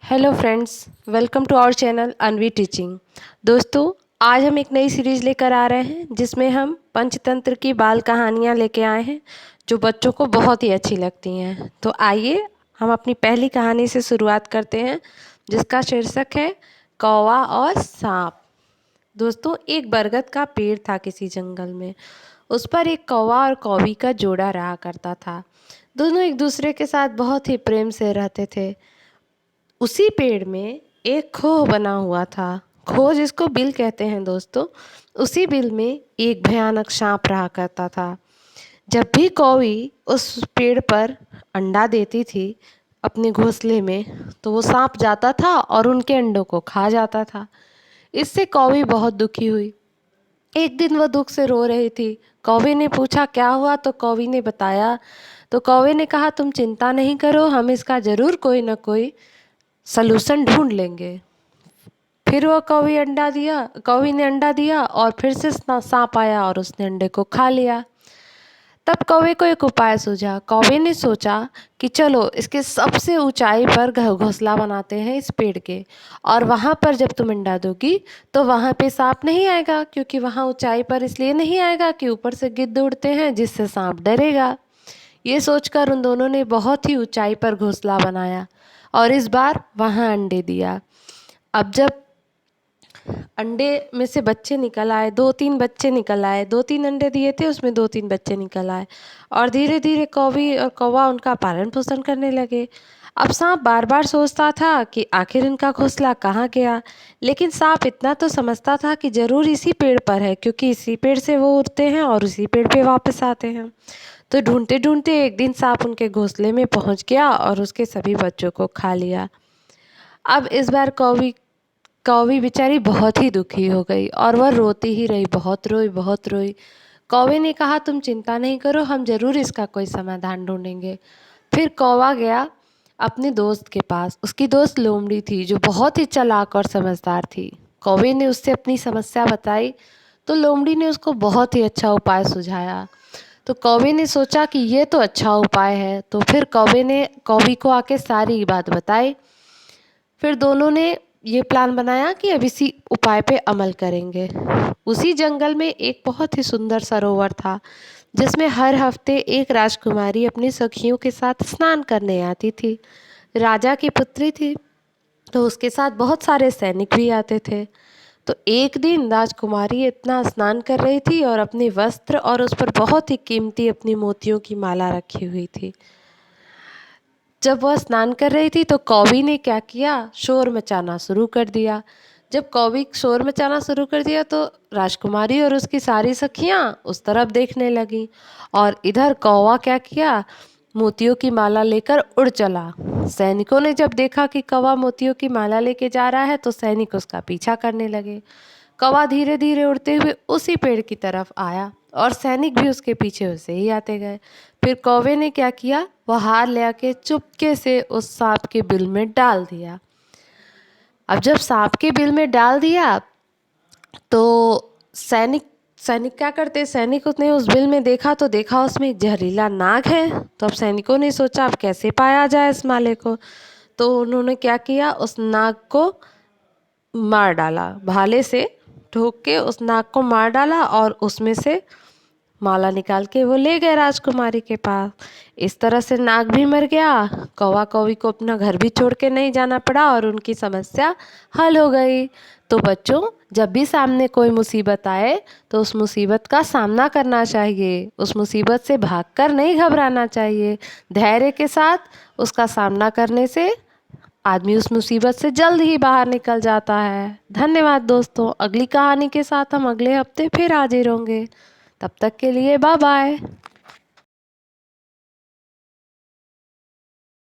Hello friends, welcome to our channel Anvi teaching. दोस्तों, आज हम एक नई सीरीज़ लेकर आ रहे हैं जिसमें हम पंचतंत्र की बाल कहानियाँ लेके आए हैं जो बच्चों को बहुत ही अच्छी लगती हैं। तो आइए हम अपनी पहली कहानी से शुरुआत करते हैं जिसका शीर्षक है कौवा और सांप। दोस्तों, एक बरगद का पेड़ था किसी जंगल में। उस पर एक कौवा और कौवी का जोड़ा रहा करता था। दोनों एक दूसरे के साथ बहुत ही प्रेम से रहते थे। उसी पेड़ में एक खोह बना हुआ था। खोह जिसको बिल कहते हैं दोस्तों, उसी बिल में एक भयानक सांप रहा करता था। जब भी कौवी उस पेड़ पर अंडा देती थी अपने घोंसले में, तो वो सांप जाता था और उनके अंडों को खा जाता था। इससे कौवी बहुत दुखी हुई। एक दिन वह दुख से रो रही थी। कौवे ने पूछा क्या हुआ, तो कौवी ने बताया। तो कौवे ने कहा तुम चिंता नहीं करो, हम इसका ज़रूर कोई ना कोई सलूशन ढूंढ लेंगे। फिर वो कौवी ने अंडा दिया और फिर से सांप आया और उसने अंडे को खा लिया। तब कौवे को एक उपाय सूझा। कौवे ने सोचा कि चलो इसके सबसे ऊंचाई पर घोंसला बनाते हैं इस पेड़ के, और वहाँ पर जब तुम अंडा दोगी तो वहाँ पे सांप नहीं आएगा, क्योंकि वहाँ ऊंचाई पर इसलिए नहीं आएगा कि ऊपर से गिद्ध उड़ते हैं जिससे सांप डरेगा। ये सोचकर उन दोनों ने बहुत ही ऊंचाई पर घोंसला बनाया और इस बार वहाँ अंडे दिया। अब जब अंडे में से बच्चे निकल आए, 2-3 बच्चे निकल आए, 2-3 अंडे दिए थे उसमें 2-3 बच्चे निकल आए, और धीरे धीरे कौवी और कौवा उनका पालन पोषण करने लगे। अब सांप बार बार सोचता था कि आखिर इनका घोंसला कहाँ गया, लेकिन सांप इतना तो समझता था कि ज़रूर इसी पेड़ पर है, क्योंकि इसी पेड़ से वो उड़ते हैं और उसी पेड़ पे वापस आते हैं। तो ढूंढते ढूंढते एक दिन सांप उनके घोंसले में पहुंच गया और उसके सभी बच्चों को खा लिया। अब इस बार कौवी बेचारी बहुत ही दुखी हो गई और वह रोती ही रही, बहुत रोई बहुत रोई। कौवे ने कहा तुम चिंता नहीं करो, हम ज़रूर इसका कोई समाधान ढूंढेंगे। फिर कौवा गया अपने दोस्त के पास। उसकी दोस्त लोमड़ी थी जो बहुत ही चालाक और समझदार थी। कौवे ने उससे अपनी समस्या बताई तो लोमड़ी ने उसको बहुत ही अच्छा उपाय सुझाया। तो कौवे ने सोचा कि ये तो अच्छा उपाय है, तो फिर कौवे ने कौवी को आके सारी बात बताई। फिर दोनों ने ये प्लान बनाया कि अब इसी उपाय पे अमल करेंगे। उसी जंगल में एक बहुत ही सुंदर सरोवर था जिसमें हर हफ्ते एक राजकुमारी अपनी सखियों के साथ स्नान करने आती थी। राजा की पुत्री थी तो उसके साथ बहुत सारे सैनिक भी आते थे। तो एक दिन राजकुमारी इतना स्नान कर रही थी और अपने वस्त्र और उस पर बहुत ही कीमती अपनी मोतियों की माला रखी हुई थी। जब वह स्नान कर रही थी तो कौवी ने क्या किया, शोर मचाना शुरू कर दिया। जब कौवी शोर मचाना शुरू कर दिया तो राजकुमारी और उसकी सारी सखियां उस तरफ देखने लगीं, और इधर कौवा क्या किया, मोतियों की माला लेकर उड़ चला। सैनिकों ने जब देखा कि कौवा मोतियों की माला लेके जा रहा है तो सैनिक उसका पीछा करने लगे। कौवा धीरे धीरे उड़ते हुए उसी पेड़ की तरफ आया और सैनिक भी उसके पीछे वैसे ही आते गए। फिर कौवे ने क्या किया, वह हार ले आके चुपके से उस सांप के बिल में डाल दिया। अब जब सांप के बिल में डाल दिया तो सैनिक सैनिक क्या करते, सैनिक उसने उस बिल में देखा तो देखा उसमें एक जहरीला नाग है। तो अब सैनिकों ने सोचा अब कैसे पाया जाए इस माले को। तो उन्होंने क्या किया, उस नाग को मार डाला, भाले से ठोक के उस नाग को मार डाला और उसमें से माला निकाल के वो ले गए राजकुमारी के पास। इस तरह से नाग भी मर गया, कौवा कौवी को अपना घर भी छोड़ के नहीं जाना पड़ा और उनकी समस्या हल हो गई। तो बच्चों, जब भी सामने कोई मुसीबत आए तो उस मुसीबत का सामना करना चाहिए, उस मुसीबत से भागकर नहीं घबराना चाहिए। धैर्य के साथ उसका सामना करने से आदमी उस मुसीबत से जल्द ही बाहर निकल जाता है। धन्यवाद दोस्तों, अगली कहानी के साथ हम अगले हफ्ते फिर हाजिर होंगे। तब तक के लिए बाय बाय।